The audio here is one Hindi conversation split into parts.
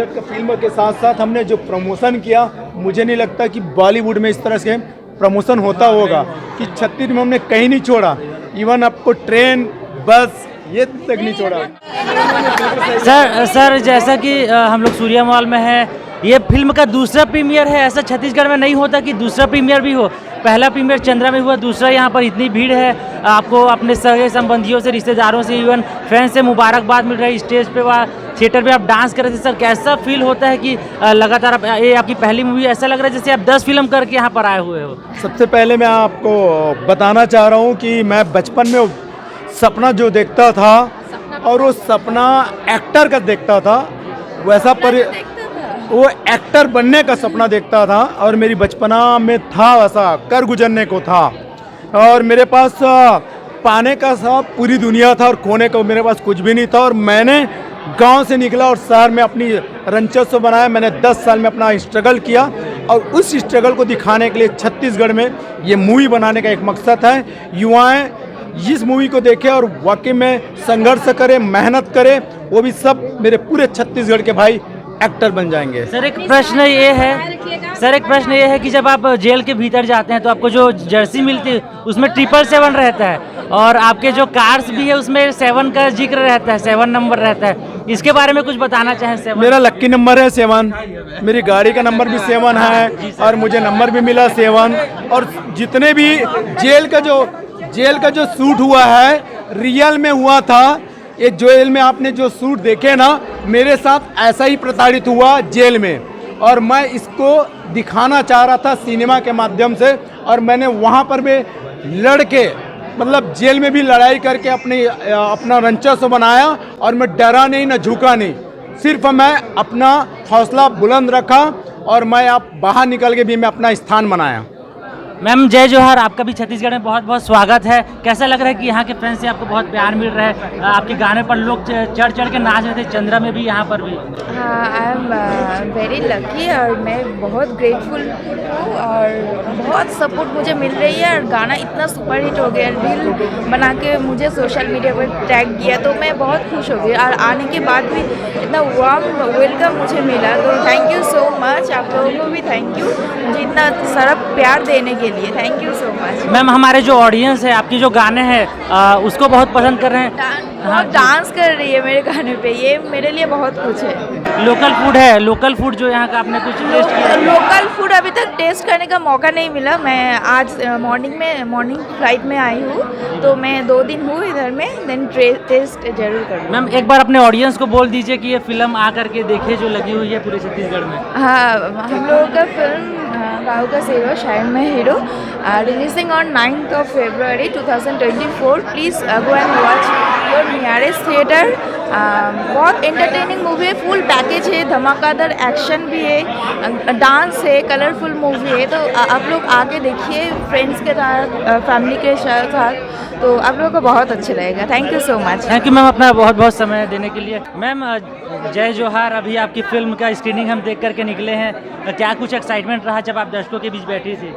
बजट का फिल्म के साथ साथ हमने जो प्रमोशन किया, मुझे नहीं लगता कि बॉलीवुड में इस तरह से प्रमोशन होता होगा कि छत्तीस में हमने कहीं नहीं छोड़ा। इवन आपको ट्रेन, बस ये तक नहीं छोड़ा। सर जैसा कि हम लोग सूर्या मॉल में है, ये फिल्म का दूसरा प्रीमियर है। ऐसा छत्तीसगढ़ में नहीं होता कि दूसरा प्रीमियर भी हो। पहला प्रीमियर चंद्रा में हुआ, दूसरा यहाँ पर इतनी भीड़ है, आपको अपने सगे संबंधियों से, रिश्तेदारों से, इवन फैंस से मुबारकबाद मिल रही है। स्टेज पे वहाँ थिएटर पे आप डांस कर रहे थे सर, कैसा फील होता है कि लगातार ये आपकी पहली मूवी, ऐसा लग रहा है जैसे आप 10 फिल्म करके यहाँ पर आए हुए हो। सबसे पहले मैं आपको बताना चाह रहा हूँ कि मैं बचपन में सपना जो देखता था और वो सपना एक्टर का देखता था, वैसा वो एक्टर बनने का सपना देखता था और मेरी बचपना में था वैसा कर गुजरने को था। और मेरे पास पाने का सब पूरी दुनिया था और खोने को मेरे पास कुछ भी नहीं था। और मैंने गांव से निकला और शहर में अपनी रंचस्व बनाया। मैंने 10 साल में अपना स्ट्रगल किया और उस स्ट्रगल को दिखाने के लिए छत्तीसगढ़ में ये मूवी बनाने का एक मकसद है। युवाएं इस मूवी को देखें और वाकई में संघर्ष करें, मेहनत करें, वो भी सब मेरे पूरे छत्तीसगढ़ के भाई एक्टर बन जाएंगे। सर एक प्रश्न ये है कि जब आप जेल के भीतर जाते हैं तो आपको जो जर्सी मिलती है उसमें 777 रहता है और आपके जो कार्स भी है उसमें 7 का जिक्र रहता है, 7 नंबर रहता है। इसके बारे में कुछ बताना चाहें? 7 मेरा लक्की नंबर है 7, मेरी गाड़ी का नंबर भी 7 है और मुझे नंबर भी मिला 7। और जितने भी जेल का जो शूट हुआ है रियल में हुआ था। ये जेल में आपने जो शूट देखे ना, मेरे साथ ऐसा ही प्रताड़ित हुआ जेल में और मैं इसको दिखाना चाह रहा था सिनेमा के माध्यम से। और मैंने वहाँ पर भी लड़के मतलब जेल में भी लड़ाई करके अपना रंचस्व बनाया और मैं डरा नहीं, न झुका नहीं, सिर्फ मैं अपना हौसला बुलंद रखा और मैं बाहर निकल के भी मैं अपना स्थान बनाया। मैम जय जोहार, आपका भी छत्तीसगढ़ में बहुत बहुत स्वागत है। कैसा लग रहा है कि यहाँ के फ्रेंड्स से आपको बहुत प्यार मिल रहा है? आपके गाने पर लोग चढ़ चढ़ के नाच रहे थे, चंद्रा में भी, यहाँ पर भी। हाँ, आई एम वेरी लकी और मैं बहुत ग्रेटफुल हूँ और बहुत सपोर्ट मुझे मिल रही है। और गाना इतना सुपर हिट हो गया, रील बना के मुझे सोशल मीडिया पर टैग किया तो मैं बहुत खुश हो गई। और आने के बाद भी इतना वार्म वेलकम मुझे मिला, तो थैंक यू सो मच। आप लोगों को भी थैंक यू मुझे इतना सारा प्यार देने के लिए, thank you so much. Ma'am हमारे जो ऑडियंस है आपकी जो गाने हैं उसको बहुत पसंद कर रहे हैं, डांस कर रही है मेरे गाने पे, ये मेरे लिए बहुत कुछ है। लोकल फूड जो यहाँ का आपने कुछ टेस्ट किया? लोकल फूड अभी तक टेस्ट करने का मौका नहीं मिला। मैं आज मॉर्निंग फ्लाइट में आई हूँ तो मैं 2 दिन हूँ इधर में, देन टेस्ट जरूर करूँगी। मैम एक बार अपने ऑडियंस को बोल दीजिए कि ये फिल्म आकर के देखे जो लगी हुई है पूरे छत्तीसगढ़ में। हाँ, हम लोगों का फिल्म गाँव का हीरो शहर में hero releasing on 9th of February 2024। Please go and watch your nearest theatre. बहुत एंटरटेनिंग मूवी है, फुल पैकेज है, धमाकेदार एक्शन भी है, डांस है, कलरफुल मूवी है। तो आप लोग आके देखिए फ्रेंड्स के साथ, फैमिली के साथ, तो आप लोगों को बहुत अच्छा लगेगा। Thank you so much. Thank you ma'am अपना बहुत बहुत समय देने के लिए। मैम जय जोहार, अभी आपकी फिल्म का स्क्रीनिंग हम देख करके निकले हैं, क्या कुछ एक्साइटमेंट रहा जब आप दर्शकों के बीच बैठी थी?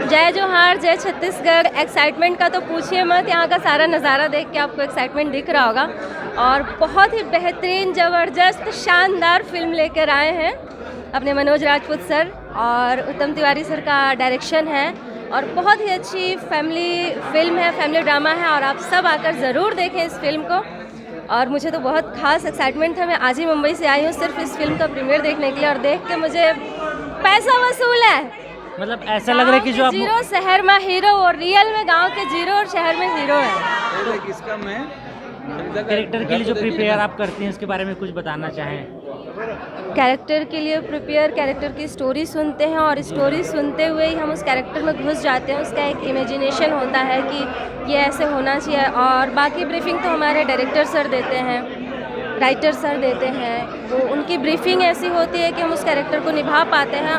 जय जोहार, जय छत्तीसगढ़। एक्साइटमेंट का तो पूछिए मत, यहाँ का सारा नज़ारा देख के आपको एक्साइटमेंट दिख रहा होगा। और बहुत ही बेहतरीन, ज़बरदस्त, शानदार फिल्म लेकर आए हैं अपने मनोज राजपूत सर और उत्तम तिवारी सर का डायरेक्शन है और बहुत ही अच्छी फैमिली फिल्म है, फैमिली ड्रामा है और आप सब आकर ज़रूर देखें इस फिल्म को। और मुझे तो बहुत खास एक्साइटमेंट था, मैं आज ही मुंबई से आई हूँ सिर्फ इस फिल्म का प्रीमियर देखने के लिए और देख के मुझे पैसा वसूल है। मतलब ऐसा लग रहा है कि जो आप जीरो शहर में हीरो और रियल में गांव के जीरो और शहर में हीरो है। किसका मैं कैरेक्टर के लिए जो प्रिपेयर आप करती हैं उसके बारे में कुछ बताना चाहें? कैरेक्टर के लिए प्रिपेयर, कैरेक्टर की स्टोरी सुनते हैं और स्टोरी सुनते हुए ही हम उस कैरेक्टर में घुस जाते हैं। उसका एक इमेजिनेशन होता है कि ये ऐसे होना चाहिए और बाकी ब्रीफिंग तो हमारे डायरेक्टर सर देते हैं, राइटर सर देते हैं। वो उनकी ब्रीफिंग ऐसी होती है कि हम उस कैरेक्टर को निभा पाते हैं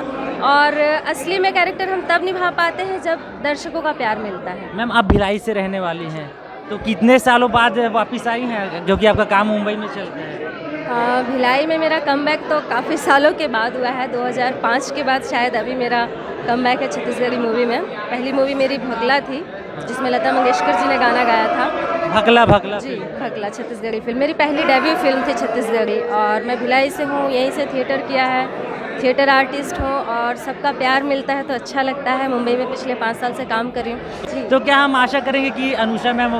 और असली में कैरेक्टर हम तब निभा पाते हैं जब दर्शकों का प्यार मिलता है। मैम आप भिलाई से रहने वाली हैं तो कितने सालों बाद वापस आई हैं, क्योंकि आपका काम मुंबई में चलता है? भिलाई में मेरा कमबैक तो काफ़ी सालों के बाद हुआ है, 2005 के बाद शायद अभी मेरा कमबैक है छत्तीसगढ़ी मूवी में। पहली मूवी मेरी भगला थी जिसमें लता मंगेशकर जी ने गाना गाया था भकला भकला जी भगला छत्तीसगढ़ी फिल्म मेरी पहली डेब्यू फिल्म थी छत्तीसगढ़ी, और मैं भिलाई से हूँ, यहीं से थिएटर किया है, थिएटर आर्टिस्ट हूँ, और सबका प्यार मिलता है तो अच्छा लगता है। मुंबई में पिछले 5 साल से काम कर रही हूँ जी। तो क्या हम आशा करेंगे कि अनुषा मैम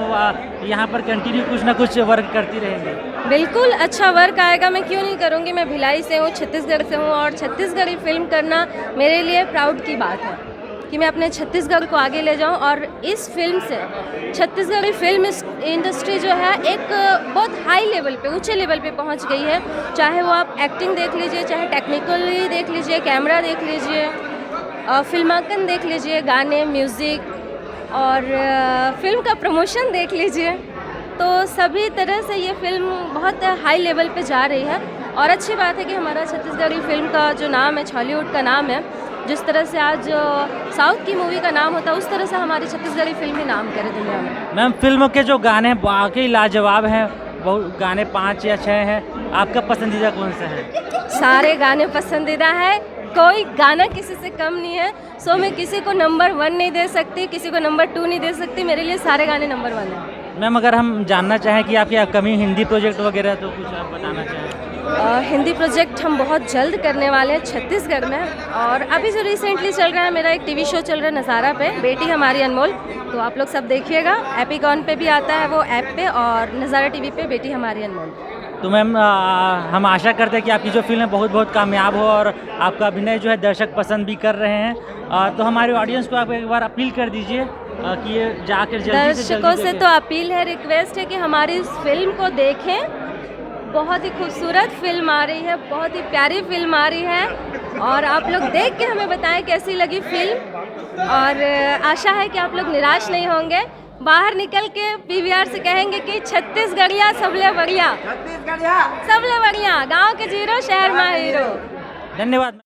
यहाँ पर कंटिन्यू कुछ ना कुछ वर्क करती रहेंगी? बिल्कुल अच्छा वर्क आएगा, मैं क्यों नहीं करूँगी। मैं भिलाई से हूँ, छत्तीसगढ़ से हूँ, और छत्तीसगढ़ी फिल्म करना मेरे लिए प्राउड की बात है कि मैं अपने छत्तीसगढ़ को आगे ले जाऊं। और इस फिल्म से छत्तीसगढ़ी फिल्म इंडस्ट्री जो है एक बहुत हाई लेवल पे, ऊंचे लेवल पे पहुंच गई है। चाहे वो आप एक्टिंग देख लीजिए, चाहे टेक्निकली देख लीजिए, कैमरा देख लीजिए, फिल्मांकन देख लीजिए, गाने, म्यूज़िक और फिल्म का प्रमोशन देख लीजिए, तो सभी तरह से ये फिल्म बहुत हाई लेवल पे जा रही है। और अच्छी बात है कि हमारा छत्तीसगढ़ी फिल्म का जो नाम है, हॉलीवुड का नाम है, जिस तरह से आज साउथ की मूवी का नाम होता है, उस तरह से हमारी छत्तीसगढ़ी फिल्म ही नाम करे दुनिया में। मैम फिल्म के जो गाने हैं वाकई लाजवाब हैं, बहुत गाने 5 या 6 हैं, आपका पसंदीदा कौन सा है? सारे गाने पसंदीदा है, कोई गाना किसी से कम नहीं है। सो मैं किसी को नंबर 1 नहीं दे सकती, किसी को नंबर 2 नहीं दे सकती, मेरे लिए सारे गाने नंबर 1 हैं। मैम अगर हम जानना चाहें कि आपकी अपकमिंग हिंदी प्रोजेक्ट वगैरह, तो कुछ आप बताना चाहें? हिंदी प्रोजेक्ट हम बहुत जल्द करने वाले हैं छत्तीसगढ़ में, और अभी जो रिसेंटली चल रहा है मेरा एक टीवी शो चल रहा है नज़ारा पे, बेटी हमारी अनमोल, तो आप लोग सब देखिएगा। एपिकॉन पे भी आता है वो ऐप पे, और नज़ारा टीवी पे बेटी हमारी अनमोल। तो मैम हम आशा करते हैं कि आपकी जो फिल्म है बहुत बहुत कामयाब हो, और आपका अभिनय जो है दर्शक पसंद भी कर रहे हैं। तो हमारे ऑडियंस को आप एक बार अपील कर दीजिए कि ये जाकर जल्दी से दर्शकों से तो अपील है, रिक्वेस्ट है कि हमारी इस फिल्म को देखें। बहुत ही खूबसूरत फिल्म आ रही है, बहुत ही प्यारी फिल्म आ रही है, और आप लोग देख के हमें बताएं कैसी लगी फिल्म। और आशा है कि आप लोग निराश नहीं होंगे, बाहर निकल के पीवीआर से कहेंगे कि छत्तीसगढ़िया सबले बढ़िया, सबले बढ़िया, गाँव के जीरो शहर में हीरो। धन्यवाद।